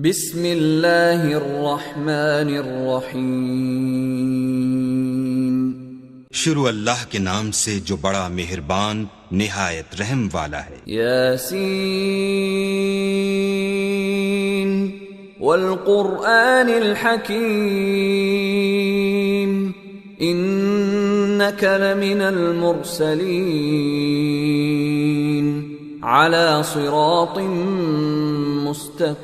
بسم اللہ الرحمن الرحیم۔ شروع اللہ کے نام سے جو بڑا مہربان نہایت رحم والا ہے۔ یاسین والقرآن الحکیم انک لمن المرسلین علی صراط مستقیم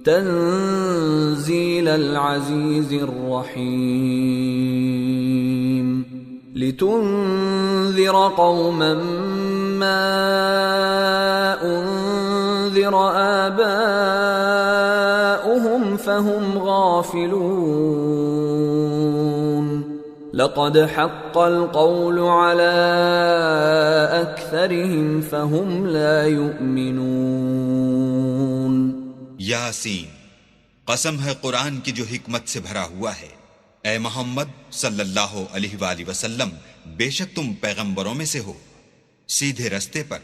تنزیل العزیز الرحیم لتنذر قوما ما انذر آباؤهم فهم غافلون لقد حق القول على أكثرهم فهم لا يؤمنون۔ یاسین، قسم ہے قرآن کی جو حکمت سے بھرا ہوا ہے۔ اے محمد صلی اللہ علیہ وآلہ وسلم، بے شک تم پیغمبروں میں سے ہو سیدھے رستے پر۔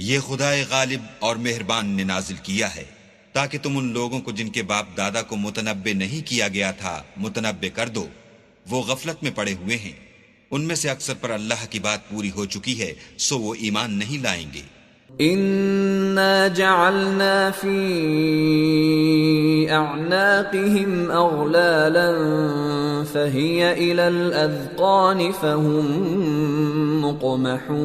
یہ خدائے غالب اور مہربان نے نازل کیا ہے تاکہ تم ان لوگوں کو جن کے باپ دادا کو متنبع نہیں کیا گیا تھا متنبع کر دو۔ وہ غفلت میں پڑے ہوئے ہیں، ان میں سے اکثر پر اللہ کی بات پوری ہو چکی ہے، سو وہ ایمان نہیں لائیں گے۔ اِنَّا جَعَلْنَا فِي أَعْنَاقِهِمْ أَغْلَالًا فَهِيَ إِلَى الْأَذْقَانِ فَهُمْ مُقْمَحُونَ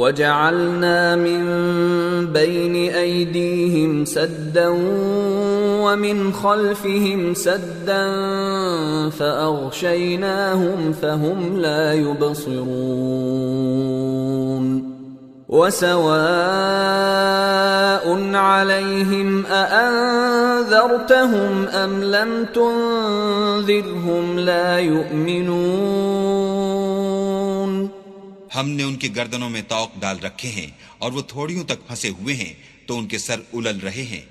وَجَعَلْنَا مِن بَيْنِ أَيْدِيهِمْ سَدًّا وَمِنْ خَلْفِهِمْ سَدًّا فَأَغْشَيْنَاهُمْ فَهُمْ لَا يُبْصِرُونَ وَسَوَاءٌ عَلَيْهِمْ أَأَنذَرْتَهُمْ أَمْ لَمْ تُنذِرْهُمْ لَا يُؤْمِنُونَ۔ ہم نے ان کی گردنوں میں طوق ڈال رکھے ہیں اور وہ تھوڑیوں تک پھنسے ہوئے ہیں تو ان کے سر الل رہے ہیں،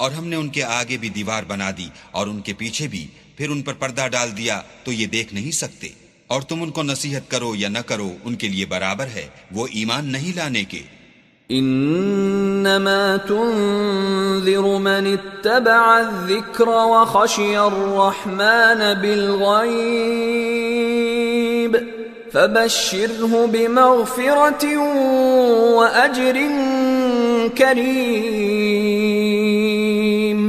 اور ہم نے ان کے آگے بھی دیوار بنا دی اور ان کے پیچھے بھی، پھر ان پر پردہ ڈال دیا تو یہ دیکھ نہیں سکتے۔ اور تم ان کو نصیحت کرو یا نہ کرو ان کے لیے برابر ہے، وہ ایمان نہیں لانے کے۔ انما تنذر من اتبع الذکر وخشی الرحمن بالغیب فبشرہ بمغفرة وأجر کریم۔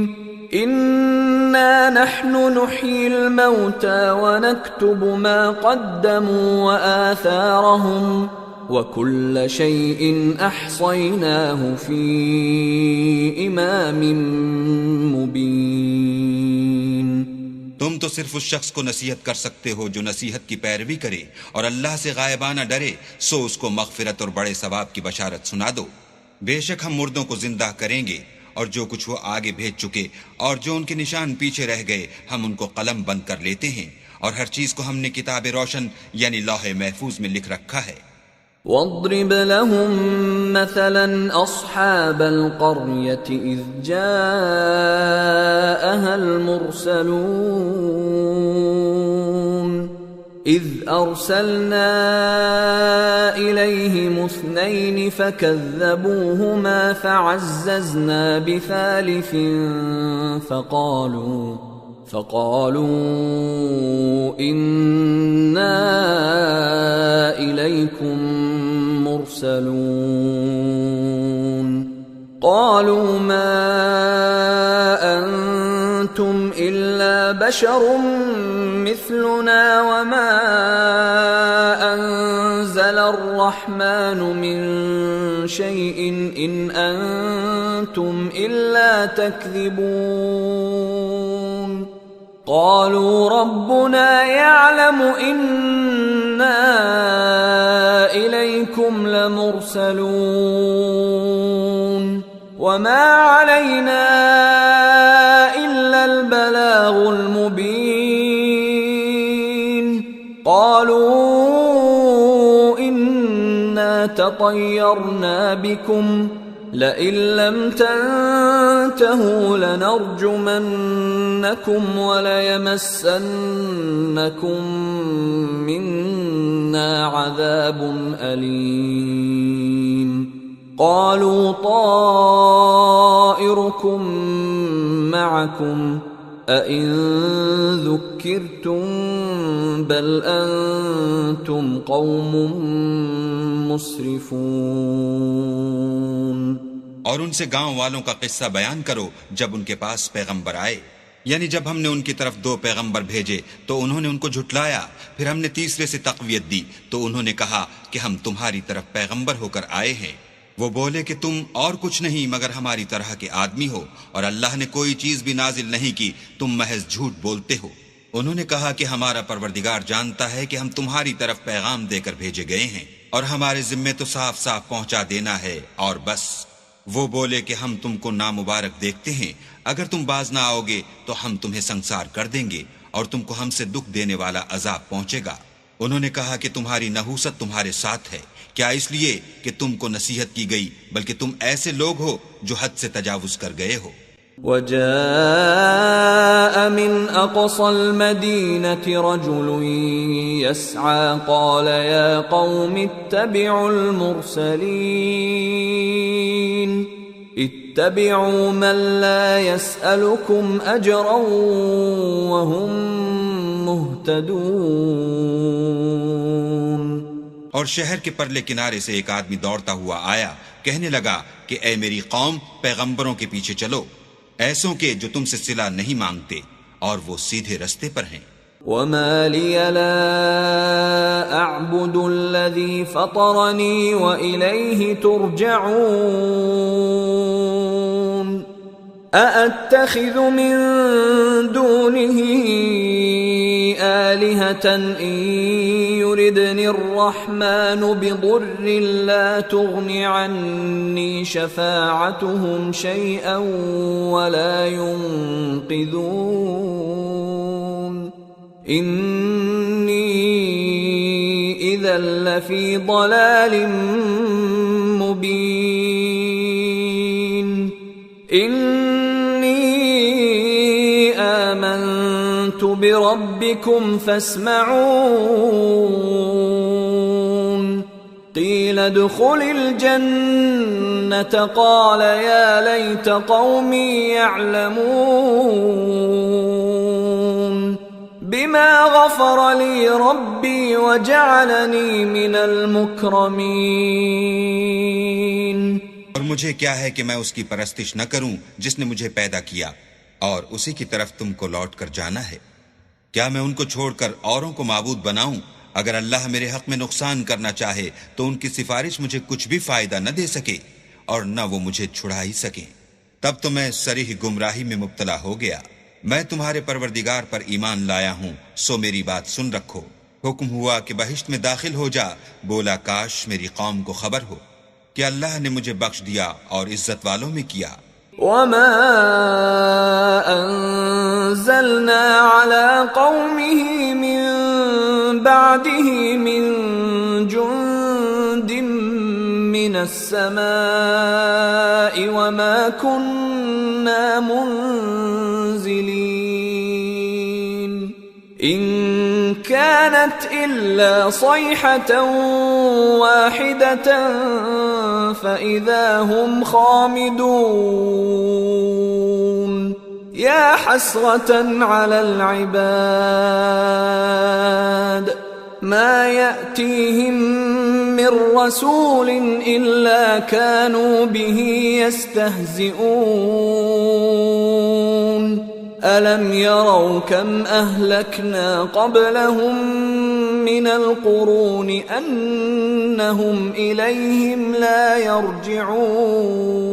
انا نحن نحيي الموتى ونكتب ما قدموا وآثارهم وكل شيء احصيناه في امام مبين۔ تم تو صرف اس شخص کو نصیحت کر سکتے ہو جو نصیحت کی پیروی کرے اور اللہ سے غائبانہ ڈرے، سو اس کو مغفرت اور بڑے ثواب کی بشارت سنا دو۔ بے شک ہم مردوں کو زندہ کریں گے، اور جو کچھ وہ آگے بھیج چکے اور جو ان کے نشان پیچھے رہ گئے ہم ان کو قلم بند کر لیتے ہیں، اور ہر چیز کو ہم نے کتاب روشن یعنی لوح محفوظ میں لکھ رکھا ہے۔ واضرب لهم مثلا اصحاب القرية اذ جاءها المرسلون اذ ارسلنا اليهم اثنين فكذبوهما فعززنا بثالث فقالوا إنا إليكم مرسلون قالوا ما أنتم إلا بشر مثلنا وما أنزل الرحمن من شيء إن أنتم إلا تكذبون قالوا ربنا يعلم إنا إليكم لمرسلون وما علينا إلا البلاغ المبين قالوا إنا تطيرنا بكم لئن لم تنتهوا لنرجمنكم وليمسنكم منا عذاب أليم قالوا طائركم معكم أئن ذكرتم بل أنتم قوم مسرفون. اور ان سے گاؤں والوں کا قصہ بیان کرو جب ان کے پاس پیغمبر آئے، یعنی جب ہم نے ان کی طرف 2 پیغمبر بھیجے تو انہوں نے ان کو جھٹلایا، پھر ہم نے تیسرے سے تقویت دی تو انہوں نے کہا کہ ہم تمہاری طرف پیغمبر ہو کر آئے ہیں. وہ بولے کہ تم اور کچھ نہیں مگر ہماری طرح کے آدمی ہو، اور اللہ نے کوئی چیز بھی نازل نہیں کی، تم محض جھوٹ بولتے ہو. انہوں نے کہا کہ ہمارا پروردگار جانتا ہے کہ ہم تمہاری طرف پیغام دے کر بھیجے گئے ہیں، اور ہمارے ذمے تو صاف صاف پہنچا دینا ہے اور بس. وہ بولے کہ ہم تم کو نامبارک دیکھتے ہیں، اگر تم باز نہ آؤ گے تو ہم تمہیں سنسار کر دیں گے اور تم کو ہم سے دکھ دینے والا عذاب پہنچے گا. انہوں نے کہا کہ تمہاری نحوست تمہارے ساتھ ہے، کیا اس لیے کہ تم کو نصیحت کی گئی، بلکہ تم ایسے لوگ ہو جو حد سے تجاوز کر گئے ہو. وجاء من أقصى المدينة رجل يسعى قال يا قوم اتبعوا المرسلين اتبعوا من لا يسألكم أجرا وهم مهتدون. اور شہر کے پرلے کنارے سے ایک آدمی دوڑتا ہوا آیا، کہنے لگا کہ اے میری قوم، پیغمبروں کے پیچھے چلو، ایسوں کے جو تم سے صلہ نہیں مانگتے اور وہ سیدھے رستے پر ہیں. وما لي لا أعبد الذي فطرني وإليه ترجعون. أأتخذ من دونه آلهة إن يردني الرحمن بضر لا تغن عني شفاعتهم شيئا ولا ينقذون. إني إذا لفي ضلال مبين. إني آمنت بربكم فاسمعون. قيل ادخل الجنة قال يا ليت قومي يعلمون بما غفر لي ربي وجعلني من المكرمين. اور مجھے کیا ہے کہ میں اس کی پرستش نہ کروں جس نے مجھے پیدا کیا، اور اسی کی طرف تم کو لوٹ کر جانا ہے. کیا میں ان کو چھوڑ کر اوروں کو معبود بناؤں؟ اگر اللہ میرے حق میں نقصان کرنا چاہے تو ان کی سفارش مجھے کچھ بھی فائدہ نہ دے سکے اور نہ وہ مجھے چھڑا ہی سکیں. تب تو میں صریح گمراہی میں مبتلا ہو گیا. میں تمہارے پروردگار پر ایمان لایا ہوں، سو میری بات سن رکھو. حکم ہوا کہ بہشت میں داخل ہو جا. بولا کاش میری قوم کو خبر ہو کہ اللہ نے مجھے بخش دیا اور عزت والوں میں کیا. وما أنزلنا على قومه من بعده من جند من السماء وما كنا منزلين. إن كانت إلا صيحة واحدة فإذا هم خامدون. يا حسرة على العباد ما يأتيهم من رسول إلا كانوا به يستهزئون. ألم يروا كم أهلكنا قبلهم من القرون أنهم إليهم لا يرجعون.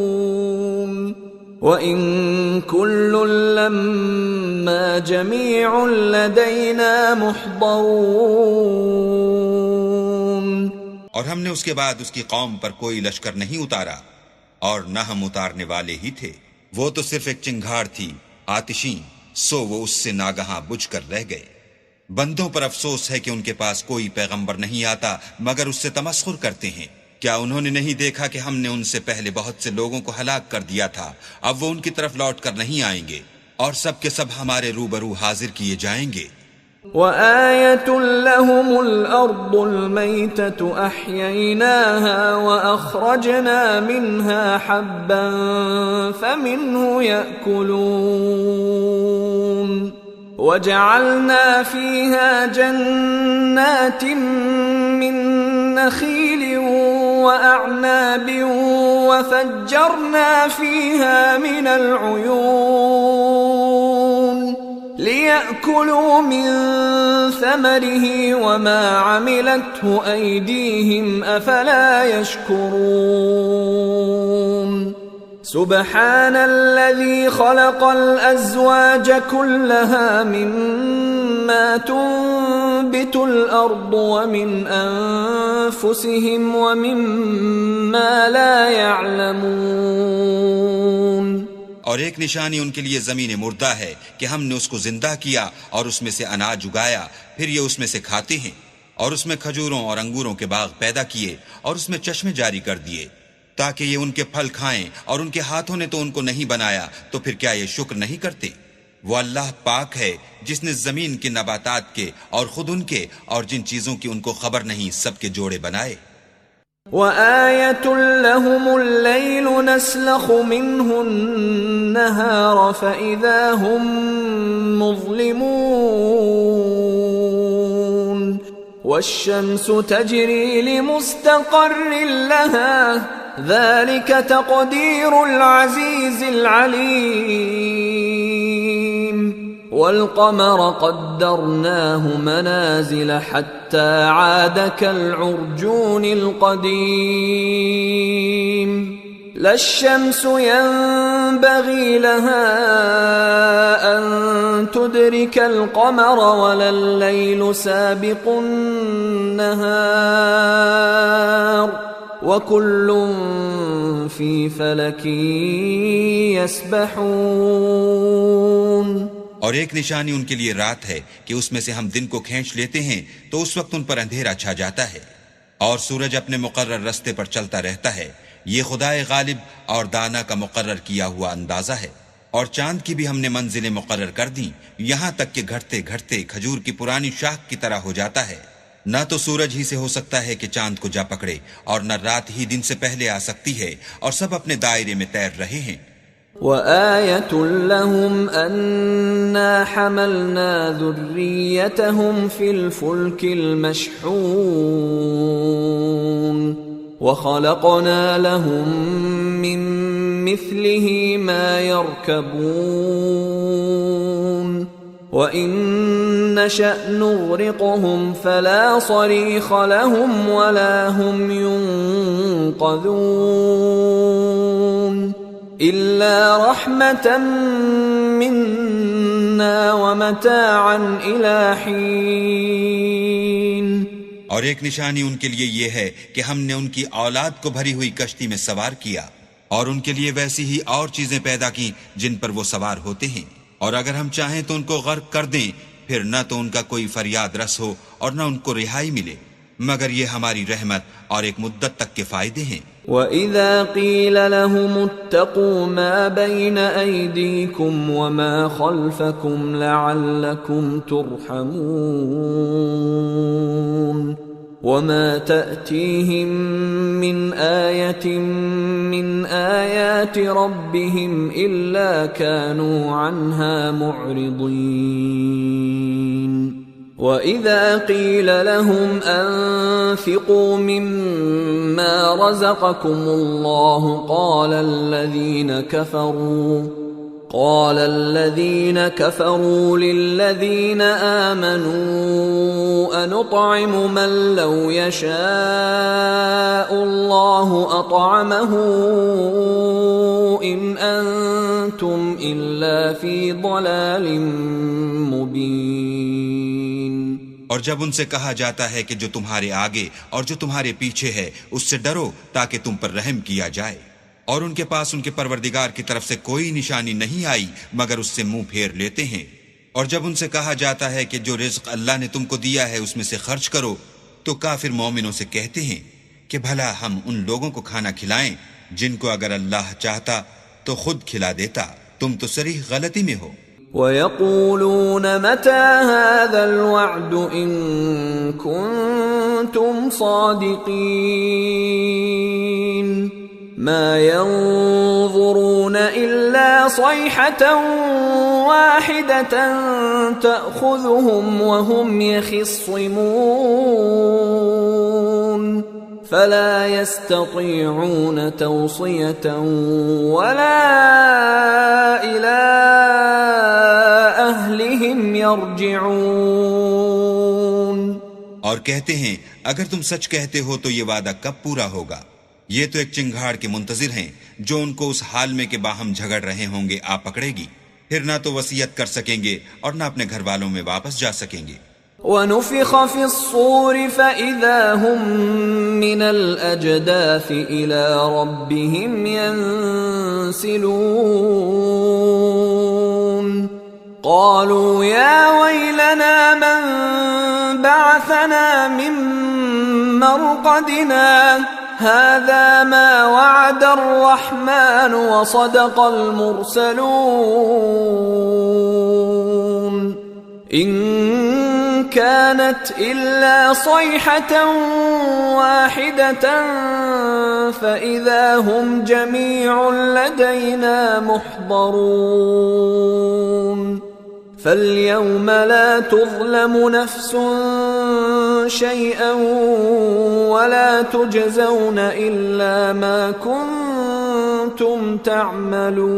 وَإِن كُلٌّ لَّمَّا جَمِيعٌ لَّدَيْنَا مُحْضَرُونَ. اور ہم نے اس کے بعد اس کی قوم پر کوئی لشکر نہیں اتارا اور نہ ہم اتارنے والے ہی تھے. وہ تو صرف ایک چنگھاڑ تھی آتشین، سو وہ اس سے ناگہاں بجھ کر رہ گئے. بندوں پر افسوس ہے کہ ان کے پاس کوئی پیغمبر نہیں آتا مگر اس سے تمسخر کرتے ہیں. کیا انہوں نے نہیں دیکھا کہ ہم نے ان سے پہلے بہت سے لوگوں کو ہلاک کر دیا تھا؟ اب وہ ان کی طرف لوٹ کر نہیں آئیں گے اور سب کے سب ہمارے روبرو حاضر کیے جائیں گے. وآية لهم الأرض الميتة أحييناها وأخرجنا منها حبا فمنه يأكلون وجعلنا فيها جنات من نخيل وأعناب وفجرنا فيها من العيون ليأكلوا من ثمره وما عملته أيديهم أفلا يشكرون سبحان الذي خلق الأزواج كلها مما تنبت الأرض ومن أنفسهم ومما لا يعلمون. اور ایک نشانی ان کے لیے زمین مردہ ہے کہ ہم نے اس کو زندہ کیا اور اس میں سے اناج اگایا، پھر یہ اس میں سے کھاتے ہیں، اور اس میں کھجوروں اور انگوروں کے باغ پیدا کیے اور اس میں چشمے جاری کر دیے تاکہ یہ ان کے پھل کھائیں، اور ان کے ہاتھوں نے تو ان کو نہیں بنایا، تو پھر کیا یہ شکر نہیں کرتے؟ وہ اللہ پاک ہے جس نے زمین کے نباتات کے اور خود ان کے اور جن چیزوں کی ان کو خبر نہیں سب کے جوڑے بنائے. وآية لهم الليل نسلخ منه النهار فإذا هم مظلمون والشمس تجري لمستقر لها ذلك تقدير العزيز العليم والقمر قدرناه منازل حتى عاد كالعرجون القديم لا الشمس ينبغي لها أن تدرك القمر ولا الليل سابق النهار وكل في فلك يسبحون. اور ایک نشانی ان کے لیے رات ہے کہ اس میں سے ہم دن کو کھینچ لیتے ہیں تو اس وقت ان پر اندھیرا چھا جاتا ہے، اور سورج اپنے مقرر رستے پر چلتا رہتا ہے. یہ خدائے غالب اور دانا کا مقرر کیا ہوا اندازہ ہے. اور چاند کی بھی ہم نے منزلیں مقرر کر دیں، یہاں تک کہ گھٹتے گھٹتے کھجور کی پرانی شاخ کی طرح ہو جاتا ہے. نہ تو سورج ہی سے ہو سکتا ہے کہ چاند کو جا پکڑے، اور نہ رات ہی دن سے پہلے آ سکتی ہے، اور سب اپنے دائرے میں تیر رہے ہیں. وآية لهم أنا حملنا ذريتهم في الفلك المشحون وخلقنا لهم من مثله ما يركبون وإن نشأ نغرقهم فلا صريخ لهم ولا هم ينقذون إلا رحمة منا ومتاعا إلى حين. اور ایک نشانی ان کے لیے یہ ہے کہ ہم نے ان کی اولاد کو بھری ہوئی کشتی میں سوار کیا، اور ان کے لیے ویسی ہی اور چیزیں پیدا کی جن پر وہ سوار ہوتے ہیں، اور اگر ہم چاہیں تو ان کو غرق کر دیں، پھر نہ تو ان کا کوئی فریاد رس ہو اور نہ ان کو رہائی ملے، مگر یہ ہماری رحمت اور ایک مدت تک کے فائدے ہیں. وَإِذَا قِيلَ لَهُمُ اتَّقُوا مَا بَيْنَ أَيْدِيكُمْ وَمَا خَلْفَكُمْ لَعَلَّكُمْ تُرْحَمُونَ وَمَا تَأْتِيهِمْ مِنْ آيَةٍ مِنْ آيَاتِ رَبِّهِمْ إِلَّا كَانُوا عَنْهَا مُعْرِضِينَ. وَإِذَا قِيلَ لَهُمْ أَنفِقُوا مِمَّا رَزَقَكُمُ اللَّهُ قَالَ الَّذِينَ كَفَرُوا لِلَّذِينَ آمَنُوا أَنُطْعِمُ مَن لَّوْ يَشَاءُ اللَّهُ أَطْعَمَهُ إِنْ أَنتُمْ إِلَّا فِي ضَلَالٍ مُبِينٍ. اور جب ان سے کہا جاتا ہے کہ جو تمہارے آگے اور جو تمہارے پیچھے ہے اس سے ڈرو تاکہ تم پر رحم کیا جائے، اور ان کے پاس ان کے پروردگار کی طرف سے کوئی نشانی نہیں آئی مگر اس سے منہ پھیر لیتے ہیں. اور جب ان سے کہا جاتا ہے کہ جو رزق اللہ نے تم کو دیا ہے اس میں سے خرچ کرو، تو کافر مومنوں سے کہتے ہیں کہ بھلا ہم ان لوگوں کو کھانا کھلائیں جن کو اگر اللہ چاہتا تو خود کھلا دیتا، تم تو صریح غلطی میں ہو. وَيَقُولُونَ مَتَى هَذَا الْوَعْدُ إِن كُنتُمْ صَادِقِينَ مَا يَنظُرُونَ إِلَّا صَيْحَةً وَاحِدَةً تَأْخُذُهُمْ وَهُمْ يَخِصِّمُونَ فَلَا يَسْتَطِيعُونَ تَوْصِيَةً وَلَا إِلَىٰ أَهْلِهِمْ يَرْجِعُونَ۔ اور کہتے ہیں اگر تم سچ کہتے ہو تو یہ وعدہ کب پورا ہوگا؟ یہ تو ایک چنگھاڑ کے منتظر ہیں جو ان کو اس حال میں کہ باہم جھگڑ رہے ہوں گے آ پکڑے گی، پھر نہ تو وصیت کر سکیں گے اور نہ اپنے گھر والوں میں واپس جا سکیں گے۔ وَنُفِخَ فِي الصُّورِ فَإِذَا هُم مِّنَ الْأَجْدَاثِ إِلَىٰ رَبِّهِمْ يَنسِلُونَ قَالُوا يَا وَيْلَنَا مَن بَعَثَنَا مِن مَّرْقَدِنَا هَٰذَا مَا وَعَدَ الرَّحْمَٰنُ وَصَدَقَ الْمُرْسَلُونَ إِن كَانَتْ إِلَّا صَيْحَةً وَاحِدَةً فَإِذَا هُمْ جَمِيعٌ لَّدَيْنَا مُحْضَرُونَ فَالْيَوْمَ لَا تُظْلَمُ نَفْسٌ شَيْئًا وَلَا تُجْزَوْنَ إِلَّا مَا كُنتُمْ تَعْمَلُونَ۔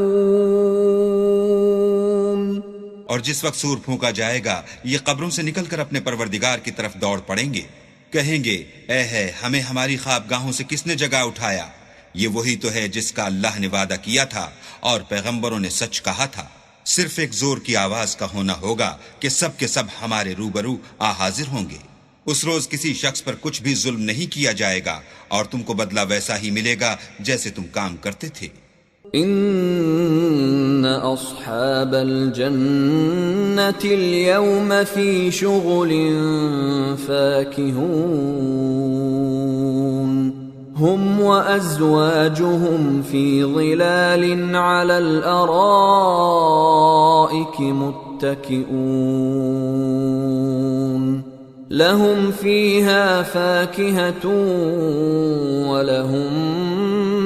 اور جس وقت سور پھونکا جائے گا یہ قبروں سے نکل کر اپنے پروردگار کی طرف دوڑ پڑیں گے، کہیں گے اے ہے ہمیں ہماری خوابگاہوں سے کس نے جگا اٹھایا؟ یہ وہی تو ہے جس کا اللہ نے وعدہ کیا تھا اور پیغمبروں نے سچ کہا تھا۔ صرف ایک زور کی آواز کا ہونا ہوگا کہ سب کے سب ہمارے روبرو حاضر ہوں گے۔ اس روز کسی شخص پر کچھ بھی ظلم نہیں کیا جائے گا اور تم کو بدلہ ویسا ہی ملے گا جیسے تم کام کرتے تھے۔ ان اصحاب الجنة اليوم في شغل فاكهون هم وازواجهم في ظلال على الارائك متكئون لهم فيها فاكهة ولهم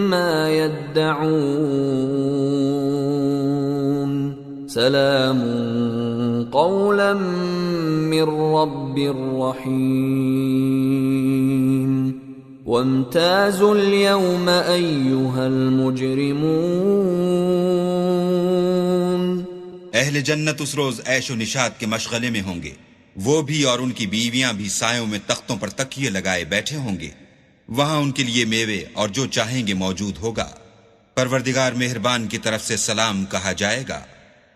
ما يدعون سلام قولا من رب رحيم وامتازوا اليوم أيها المجرمون۔ اہل جنت اس روز عیش و نشاط کے مشغلے میں ہوں گے، وہ بھی اور ان کی بیویاں بھی سایوں میں تختوں پر تکیے لگائے بیٹھے ہوں گے، وہاں ان کے لیے میوے اور جو چاہیں گے موجود ہوگا۔ پروردگار مہربان کی طرف سے سلام کہا جائے گا،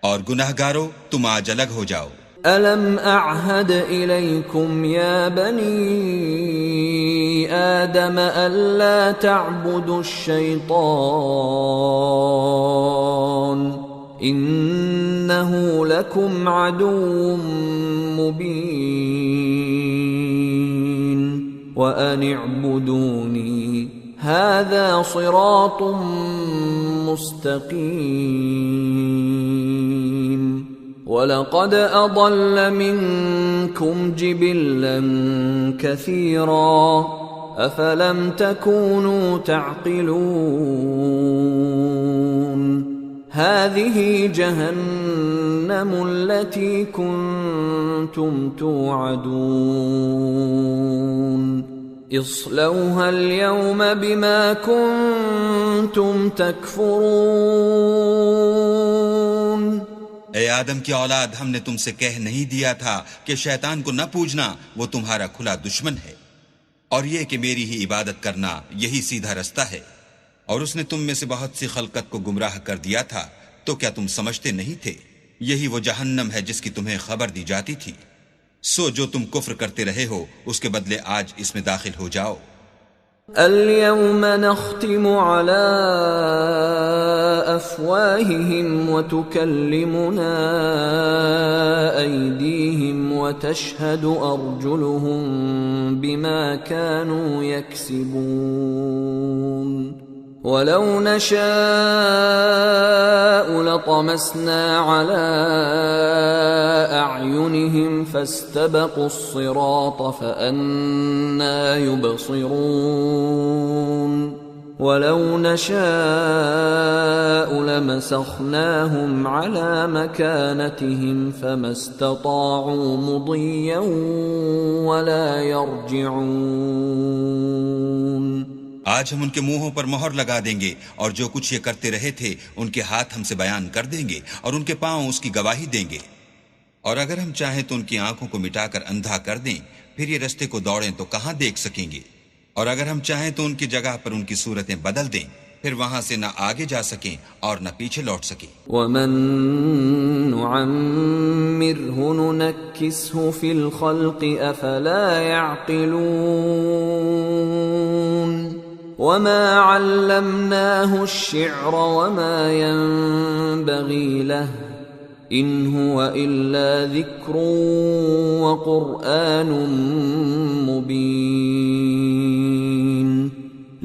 اور گناہگارو تم آج الگ ہو جاؤ۔ أَلَمْ أَعْهَدْ إِلَيْكُمْ يَا بَنِي آدَمَ أَلَّا تَعْبُدُوا الشَّيْطَانَ إِنَّهُ لَكُمْ عَدُوٌّ مُّبِينٌ وَأَنِ اعْبُدُونِي هَذَا صِرَاطٌ مُّسْتَقِيمٌ وَلَقَدْ أَضَلَّ مِنكُمْ جِبِلًّا كَثِيرًا أَفَلَمْ تَكُونُوا تَعْقِلُونَ هَذِهِ جَهَنَّمُ الَّتِي كُنتُمْ تُوعَدُونَ اصْلَوْهَا الْيَوْمَ بِمَا كُنتُمْ تَكْفُرُونَ۔ اے آدم کی اولاد، ہم نے تم سے کہہ نہیں دیا تھا کہ شیطان کو نہ پوجنا، وہ تمہارا کھلا دشمن ہے، اور یہ کہ میری ہی عبادت کرنا یہی سیدھا رستہ ہے، اور اس نے تم میں سے بہت سی خلقت کو گمراہ کر دیا تھا، تو کیا تم سمجھتے نہیں تھے؟ یہی وہ جہنم ہے جس کی تمہیں خبر دی جاتی تھی، سو جو تم کفر کرتے رہے ہو اس کے بدلے آج اس میں داخل ہو جاؤ۔ اليوم نختم على أفواههم وتكلمنا أيديهم وتشهد أرجلهم بما كانوا يكسبون وَلَوْ نَشَاءُ لَطَمَسْنَا عَلَىٰ أَعْيُنِهِمْ فَاسْتَبَقُوا الصِّرَاطَ فَأَنَّىٰ يُبْصِرُونَ وَلَوْ نَشَاءُ لَمَسَخْنَاهُمْ عَلَىٰ مَكَانَتِهِمْ فَمَا اسْتَطَاعُوا مُضِيًّا وَلَا يَرْجِعُونَ آج ہم ان کے منہوں پر مہر لگا دیں گے، اور جو کچھ یہ کرتے رہے تھے ان کے ہاتھ ہم سے بیان کر دیں گے، اور ان کے پاؤں اس کی گواہی دیں گے۔ اور اگر ہم چاہیں تو ان کی آنکھوں کو مٹا کر اندھا کر دیں، پھر یہ رستے کو دوڑیں تو کہاں دیکھ سکیں گے؟ اور اگر ہم چاہیں تو ان کی جگہ پر ان کی صورتیں بدل دیں، پھر وہاں سے نہ آگے جا سکیں اور نہ پیچھے لوٹ سکیں۔ وَمَن نُعَمِّرْهُ نُنَكِّسْهُ فِي الْخَلْقِ أَفَلَا يَعْقِلُونَ وَمَا عَلَّمْنَاهُ الشِّعْرَ وَمَا يَنبَغِي لَهُ إِنْ هُوَ إِلَّا ذِكْرٌ وَقُرْآنٌ مُبِينٌ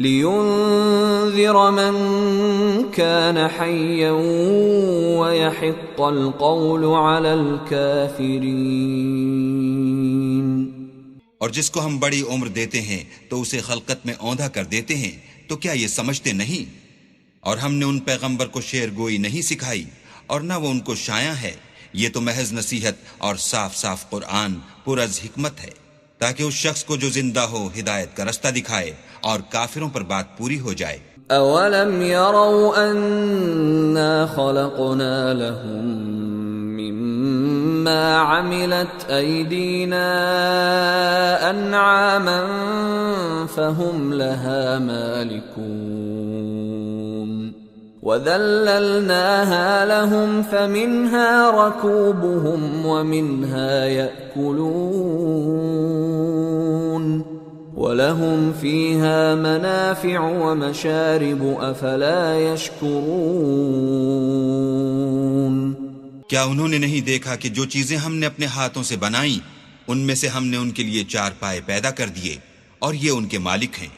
لِيُنذِرَ مَن كَانَ حَيًّا وَيَحِقَّ الْقَوْلُ عَلَى الْكَافِرِينَ۔ اور جس کو ہم بڑی عمر دیتے ہیں تو اسے خلقت میں اوندھا کر دیتے ہیں، تو کیا یہ سمجھتے نہیں؟ اور ہم نے ان پیغمبر کو شعر گوئی نہیں سکھائی، اور نہ وہ ان کو شایع ہے۔ یہ تو محض نصیحت اور صاف صاف قرآن پر از حکمت ہے، تاکہ اس شخص کو جو زندہ ہو ہدایت کا رستہ دکھائے اور کافروں پر بات پوری ہو جائے۔ اولم يروا انا خلقنا لهم مما عملت ايدينا انعاما فهم لها مالكون وذللناها لهم فمنها ركوبهم ومنها يأكلون وَلَهُمْ فِيهَا مَنَافِعُ وَمَشَارِبُ أَفَلَا يَشْكُرُونَ۔ کیا انہوں نے نہیں دیکھا کہ جو چیزیں ہم نے اپنے ہاتھوں سے بنائیں ان میں سے ہم نے ان کے لیے 4 پائے پیدا کر دیے، اور یہ ان کے مالک ہیں،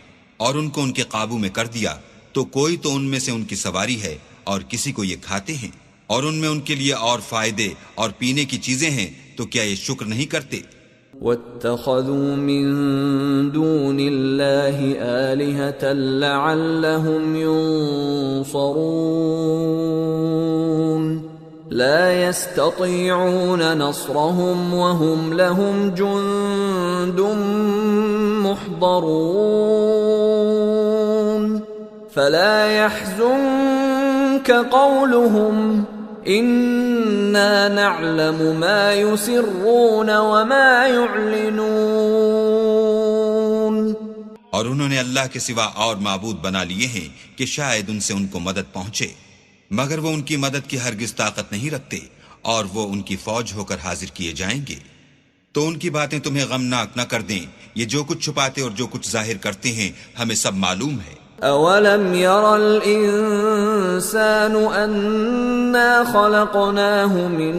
اور ان کو ان کے قابو میں کر دیا، تو کوئی تو ان میں سے ان کی سواری ہے اور کسی کو یہ کھاتے ہیں، اور ان میں ان کے لیے اور فائدے اور پینے کی چیزیں ہیں، تو کیا یہ شکر نہیں کرتے؟ وَاتَّخَذُوا مِن دُونِ اللَّهِ آلِهَةً لَعَلَّهُمْ يُنصَرُونَ لَا يَسْتَطِيعُونَ نَصْرَهُمْ وَهُمْ لَهُمْ جُندٌ مُحْضَرُونَ فَلَا يَحْزُنكَ قَوْلُهُمْ اِنَّا نَعْلَمُ مَا يُسِرُّونَ وَمَا يُعْلِنُونَ۔ اور انہوں نے اللہ کے سوا اور معبود بنا لیے ہیں کہ شاید ان سے ان کو مدد پہنچے، مگر وہ ان کی مدد کی ہرگز طاقت نہیں رکھتے، اور وہ ان کی فوج ہو کر حاضر کیے جائیں گے۔ تو ان کی باتیں تمہیں غمناک نہ کر دیں، یہ جو کچھ چھپاتے اور جو کچھ ظاہر کرتے ہیں ہمیں سب معلوم ہے۔ اولم ير الانسان انا خلقناه من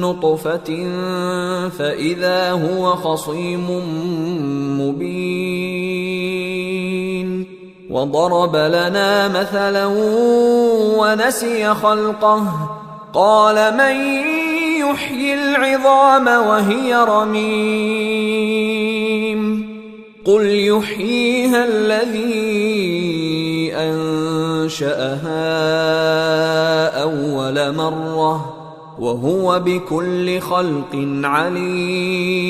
نطفة فاذا هو خصيم مبين وضرب لنا مثلا ونسي خلقه قال من يحيي العظام وهي رميم قل يحييها الذي أنشأها أول مرة وهو بكل خلق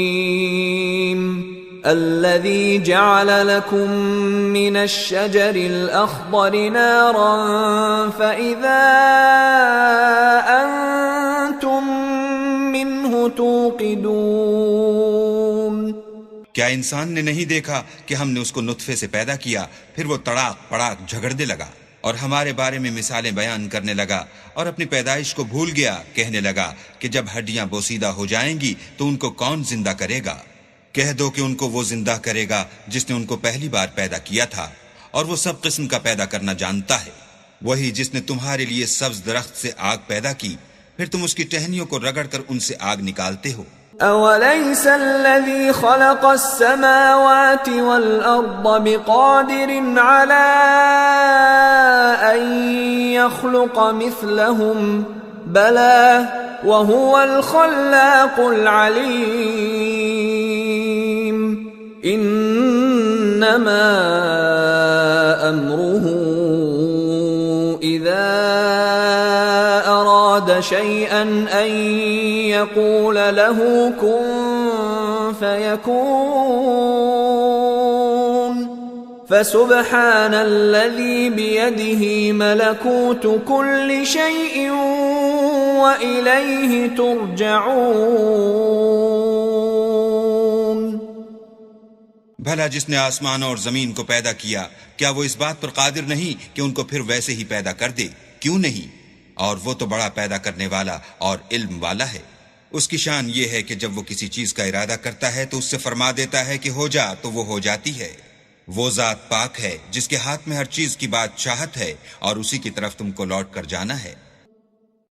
عليم الذي جعل لكم من الشجر الأخضر نارا فإذا أنتم منه توقدون۔ کیا انسان نے نہیں دیکھا کہ ہم نے اس کو نطفے سے پیدا کیا، پھر وہ تڑاک پڑاک جھگڑنے لگا اور ہمارے بارے میں مثالیں بیان کرنے لگا، اور اپنی پیدائش کو بھول گیا، کہنے لگا کہ جب ہڈیاں بوسیدہ ہو جائیں گی تو ان کو کون زندہ کرے گا؟ کہہ دو کہ ان کو وہ زندہ کرے گا جس نے ان کو پہلی بار پیدا کیا تھا، اور وہ سب قسم کا پیدا کرنا جانتا ہے، وہی جس نے تمہارے لیے سبز درخت سے آگ پیدا کی، پھر تم اس کی ٹہنیوں کو رگڑ کر ان سے آگ نکالتے ہو۔ أوليس الذي خلق السماوات والأرض بقادر على أن يخلق مثلهم بلى وهو الخلاق العليم إنما أمره إذا أراد شيئا أن يقول له كن فيكون فسبحان الذي بيده ملكوت كل شيء وإليه ترجعون. بھلا جس نے آسمانوں اور زمین کو پیدا کیا کیا وہ اس بات پر قادر نہیں کہ ان کو پھر ویسے ہی پیدا کر دے؟ کیوں نہیں؟ اور وہ تو بڑا پیدا کرنے والا اور علم والا ہے. اس کی شان یہ ہے کہ جب وہ کسی چیز کا ارادہ کرتا ہے تو اس سے فرما دیتا ہے کہ ہو جا تو وہ ہو جاتی ہے. وہ ذات پاک ہے جس کے ہاتھ میں ہر چیز کی بادشاہت ہے اور اسی کی طرف تم کو لوٹ کر جانا ہے.